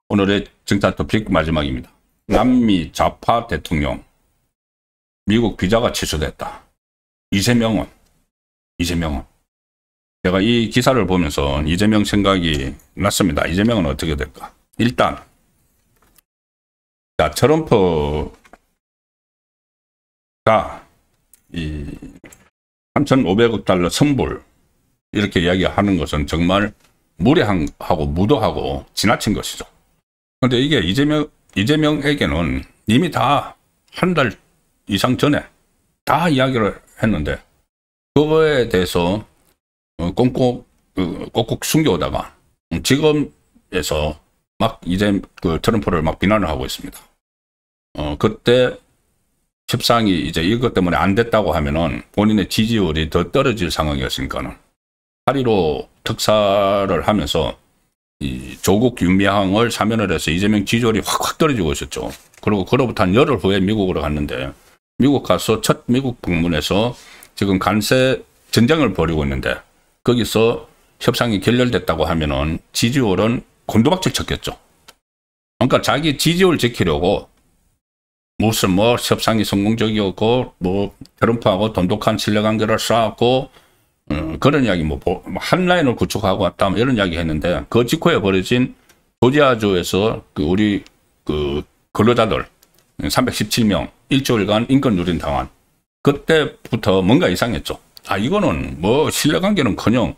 오늘의 정찰 토픽 마지막입니다. 남미 좌파 대통령, 미국 비자가 취소됐다. 이재명은 제가 이 기사를 보면서 이재명 생각이 났습니다. 이재명은 어떻게 될까? 일단 자, 트럼프가 이 3,500억 달러 선불 이렇게 이야기하는 것은 정말 무례하고 무도하고 지나친 것이죠. 그런데 이게 이재명에게는 이미 다 한 달 이상 전에 다 이야기를 했는데 그거에 대해서 꼭꼭 숨겨오다가 지금에서 막 이제 트럼프를 막 비난을 하고 있습니다. 그때 협상이 이제 이것 때문에 안 됐다고 하면은 본인의 지지율이 더 떨어질 상황이었으니까는 8.15 특사를 하면서 이 조국 윤미향을 사면을 해서 이재명 지지율이 확 떨어지고 있었죠. 그리고 그로부터 한 열흘 후에 미국으로 갔는데 미국 가서 첫 미국 방문에서 지금 관세 전쟁을 벌이고 있는데 거기서 협상이 결렬됐다고 하면은 지지율은 곤두박질 쳤겠죠. 그러니까 자기 지지율 지키려고 무슨 협상이 성공적이었고 트럼프하고 돈독한 신뢰관계를 쌓았고 그런 이야기 한 라인을 구축하고 왔다 이런 이야기 했는데 그 직후에 벌어진 조지아주에서 우리 근로자들 317명 일주일간 인권 누린 당한 그때부터 뭔가 이상했죠. 이거는 신뢰관계는커녕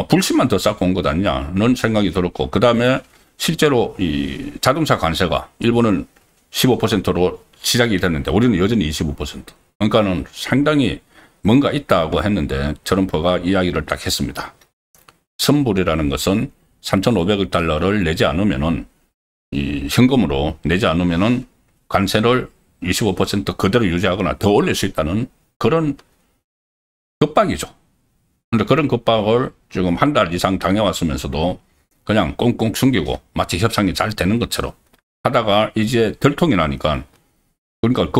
불신만 더 쌓고 온 것 아니냐 는 생각이 들었고, 그 다음에 실제로 이 자동차 관세가 일본은 15%로 시작이 됐는데 우리는 여전히 25%. 그러니까는 상당히 뭔가 있다고 했는데 트럼프가 이야기를 딱 했습니다. 선불이라는 것은 3,500억 달러를 내지 않으면은 이 현금으로 내지 않으면은 관세를 25% 그대로 유지하거나 더 올릴 수 있다는 그런 겁박이죠. 근데 그런 겁박을 지금 한 달 이상 당해왔으면서도 그냥 꽁꽁 숨기고 마치 협상이 잘 되는 것처럼 하다가 이제 들통이 나니까, 그러니까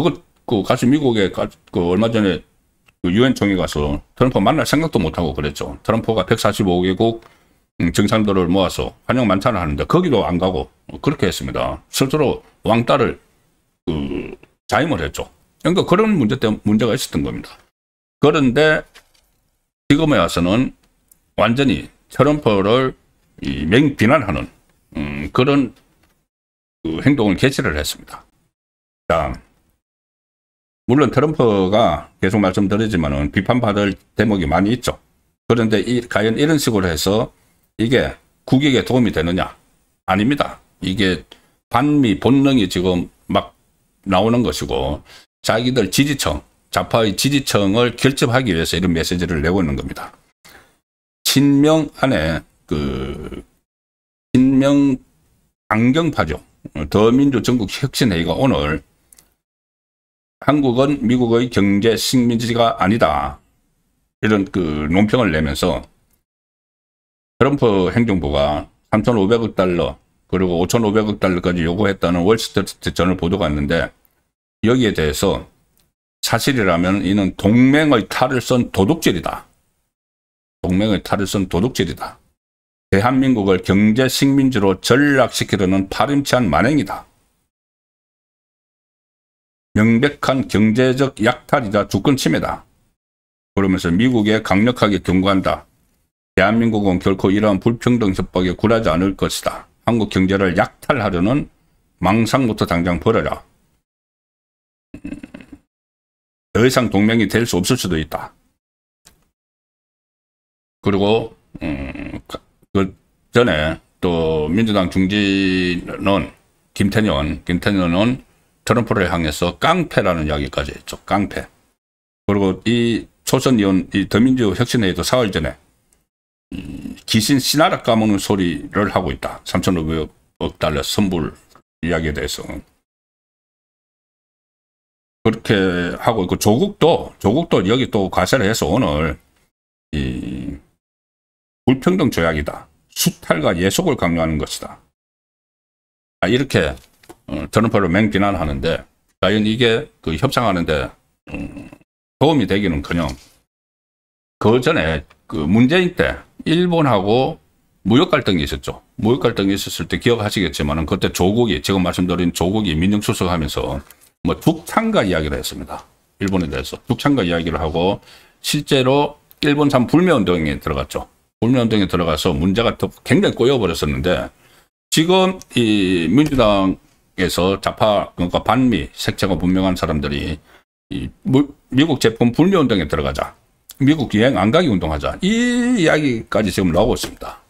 가서 미국에 얼마 전에 유엔 총회 가서 트럼프 만날 생각도 못하고 그랬죠. 트럼프가 145개국 정상들을 모아서 환영 만찬을 하는데 거기도 안 가고 그렇게 했습니다. 스스로 왕따를 자임을 했죠. 그러니까 그런 문제가 있었던 겁니다. 그런데 지금에 와서는 완전히 트럼프를 맹비난하는 그런 행동을 개시를 했습니다. 자, 물론 트럼프가 계속 말씀드리지만은 비판받을 대목이 많이 있죠. 그런데 과연 이런 식으로 해서 이게 국익에 도움이 되느냐? 아닙니다. 이게 반미 본능이 지금 막 나오는 것이고 자기들 지지층, 좌파의 지지층을 결집하기 위해서 이런 메시지를 내고 있는 겁니다. 친명 안에 친명 강경파죠. 더민주 전국혁신회의가 오늘 한국은 미국의 경제 식민지가 아니다 이런 논평을 내면서 트럼프 행정부가 3,500억 달러 그리고 5,500억 달러까지 요구했다는 월스트리트 저널 보도가 있는데, 여기에 대해서 사실이라면 이는 동맹의 탈을 쓴 도둑질이다. 동맹의 탈을 쓴 도둑질이다. 대한민국을 경제 식민지로 전락시키려는 파렴치한 만행이다. 명백한 경제적 약탈이자 주권 침해다. 그러면서 미국에 강력하게 경고한다. 대한민국은 결코 이러한 불평등 협박에 굴하지 않을 것이다. 한국 경제를 약탈하려는 망상부터 당장 버려라. 더 이상 동맹이 될 수 없을 수도 있다. 그리고 그 전에 또 민주당 중진은 김태년은 트럼프를 향해서 깡패라는 이야기까지 했죠. 깡패. 그리고 이 초선의원, 이 더민주 혁신회의도 4월 전에 귀신 씨나락 까먹는 소리를 하고 있다. 3,500억 달러 선불 이야기에 대해서. 그렇게 하고 있고, 조국도 여기 또 과세를 해서 오늘 이 불평등 조약이다. 수탈과 예속을 강요하는 것이다. 이렇게 트럼프를 맹비난하는데 과연 이게 협상하는데 도움이 되기는커녕 그 전에 그 문재인 때 일본하고 무역 갈등이 있었죠. 무역 갈등이 있었을 때 기억하시겠지만 그때 조국이 지금 말씀드린 조국이 민정수석하면서 뭐 죽창가 이야기를 했습니다. 일본에 대해서 죽창가 이야기를 하고 실제로 일본산 불매운동에 들어갔죠. 불매운동에 들어가서 문제가 더 굉장히 꼬여버렸었는데 지금 이 민주당에서 좌파 그러니까 반미 색채가 분명한 사람들이 이 미국 제품 불매운동에 들어가자. 미국 여행 안 가기 운동하자. 이 이야기까지 지금 나오고 있습니다.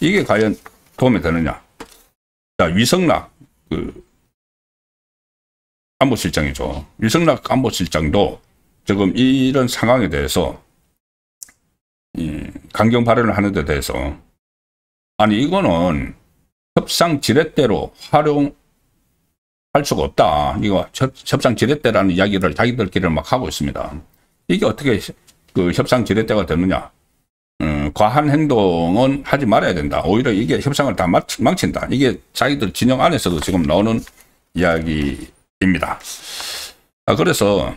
이게 과연 도움이 되느냐. 자, 위성락 안보실장이죠. 위성락 안보실장도 지금 이런 상황에 대해서 강경 발언을 하는 데 대해서 아니 이거는 협상 지렛대로 활용할 수가 없다. 이거 협상 지렛대라는 이야기를 자기들끼리 막 하고 있습니다. 이게 어떻게 그 협상 지렛대가 되느냐. 과한 행동은 하지 말아야 된다. 오히려 이게 협상을 다 망친다. 이게 자기들 진영 안에서도 지금 나오는 이야기입니다. 그래서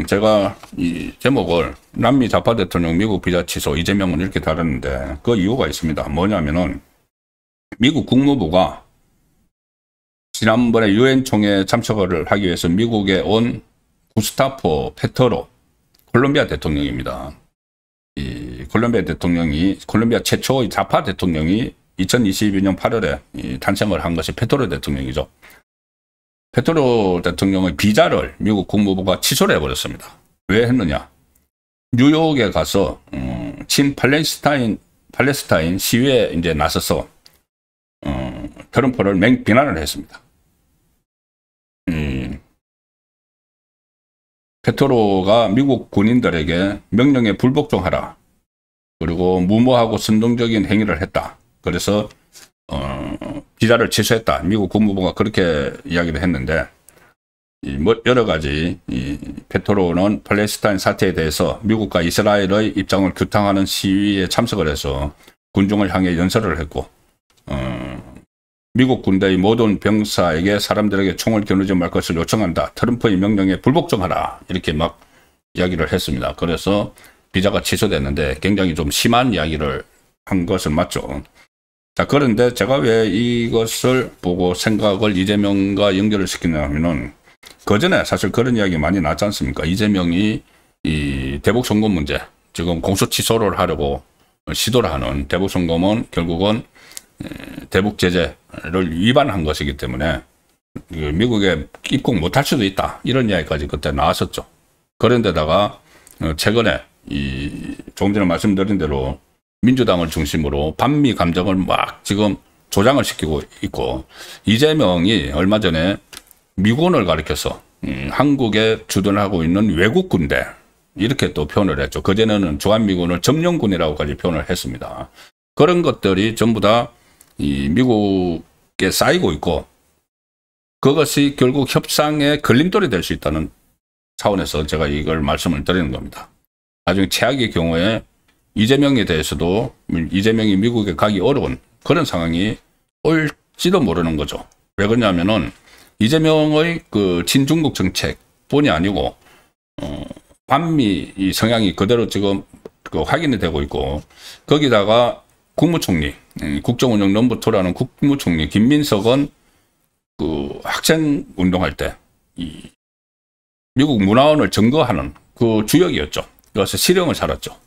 제가 이 제목을 남미 좌파 대통령 미국 비자 취소 이재명은 이렇게 다뤘는데 그 이유가 있습니다. 뭐냐면은 미국 국무부가 지난번에 유엔 총회 참석을 하기 위해서 미국에 온 구스타포 페트로 콜롬비아 대통령입니다. 이 콜롬비아 대통령이 콜롬비아 최초의 좌파 대통령이 2022년 8월에 탄생을 한 것이 페트로 대통령이죠. 페트로 대통령의 비자를 미국 국무부가 취소를 해버렸습니다. 왜 했느냐? 뉴욕에 가서 친 팔레스타인 시위에 이제 나서서 트럼프를 맹비난을 했습니다. 페트로가 미국 군인들에게 명령에 불복종하라. 그리고 무모하고 선동적인 행위를 했다. 그래서 비자를 취소했다. 미국 국무부가 그렇게 이야기를 했는데 뭐 여러 가지 페트로는 팔레스타인 사태에 대해서 미국과 이스라엘의 입장을 규탄하는 시위에 참석을 해서 군중을 향해 연설을 했고 미국 군대의 모든 병사에게 사람들에게 총을 겨누지 말 것을 요청한다. 트럼프의 명령에 불복종하라. 이렇게 막 이야기를 했습니다. 그래서 비자가 취소됐는데 굉장히 좀 심한 이야기를 한 것은 맞죠. 자, 그런데 제가 왜 이것을 보고 생각을 이재명과 연결을 시키냐면은 그전에 사실 그런 이야기 많이 나왔지 않습니까? 이재명이 이 대북송금 문제, 지금 공소 취소를 하려고 시도를 하는 대북송금은 결국은 대북 제재를 위반한 것이기 때문에 미국에 입국 못할 수도 있다. 이런 이야기까지 그때 나왔었죠. 그런데다가 최근에 조금 전에 말씀드린 대로 민주당을 중심으로 반미 감정을 막 지금 조장을 시키고 있고 이재명이 얼마 전에 미군을 가리켜서 한국에 주둔하고 있는 외국 군대 이렇게 또 표현을 했죠. 그전에는 주한미군을 점령군이라고까지 표현을 했습니다. 그런 것들이 전부 다 이 미국에 쌓이고 있고 그것이 결국 협상의 걸림돌이 될 수 있다는 차원에서 제가 이걸 말씀을 드리는 겁니다. 나중에 최악의 경우에 이재명에 대해서도 이재명이 미국에 가기 어려운 그런 상황이 올지도 모르는 거죠. 왜 그러냐면은 이재명의 그 친중국 정책뿐이 아니고 반미 이 성향이 그대로 지금 그 확인이 되고 있고 거기다가 국무총리 국정운영 넘버2라는 국무총리 김민석은 그 학생 운동할 때 이 미국 문화원을 점거하는 그 주역이었죠. 그래서 실형을 살았죠.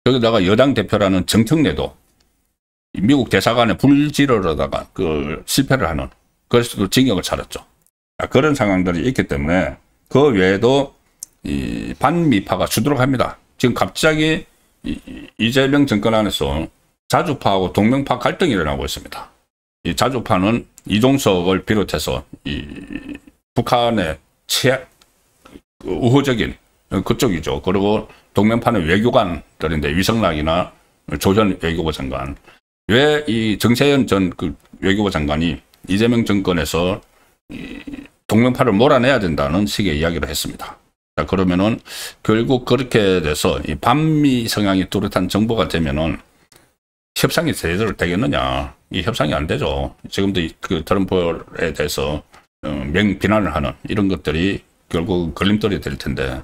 여기다가 여당 대표라는 정청래도 미국 대사관에 불지르려다가 그 실패를 하는 그래서 또 징역을 살았죠. 그런 상황들이 있기 때문에 그 외에도 이 반미파가 수두룩합니다. 지금 갑자기 이재명 정권 안에서 자주파하고 동맹파 갈등이 일어나고 있습니다. 이 자주파는 이종석을 비롯해서 이 북한의 우호적인 그쪽이죠. 그리고 동맹파는 외교관들인데 위성락이나 조현 외교부 장관. 왜 이 정세현 전 그 외교부 장관이 이재명 정권에서 동맹파를 몰아내야 된다는 식의 이야기를 했습니다. 자, 그러면은 결국 그렇게 돼서 이 반미 성향이 뚜렷한 정부가 되면은 협상이 제대로 되겠느냐? 이 협상이 안 되죠. 지금도 그 트럼프에 대해서 맹비난을 하는 이런 것들이 결국 걸림돌이 될 텐데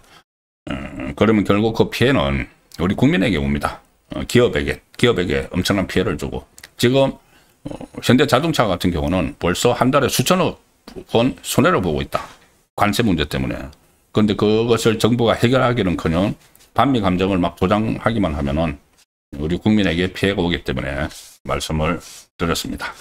그러면 결국 그 피해는 우리 국민에게 옵니다. 기업에게 엄청난 피해를 주고, 지금 현대자동차 같은 경우는 벌써 한 달에 수천억 원 손해를 보고 있다. 관세 문제 때문에. 그런데 그것을 정부가 해결하기는커녕 반미 감정을 막 조장하기만 하면은 우리 국민에게 피해가 오기 때문에 말씀을 드렸습니다.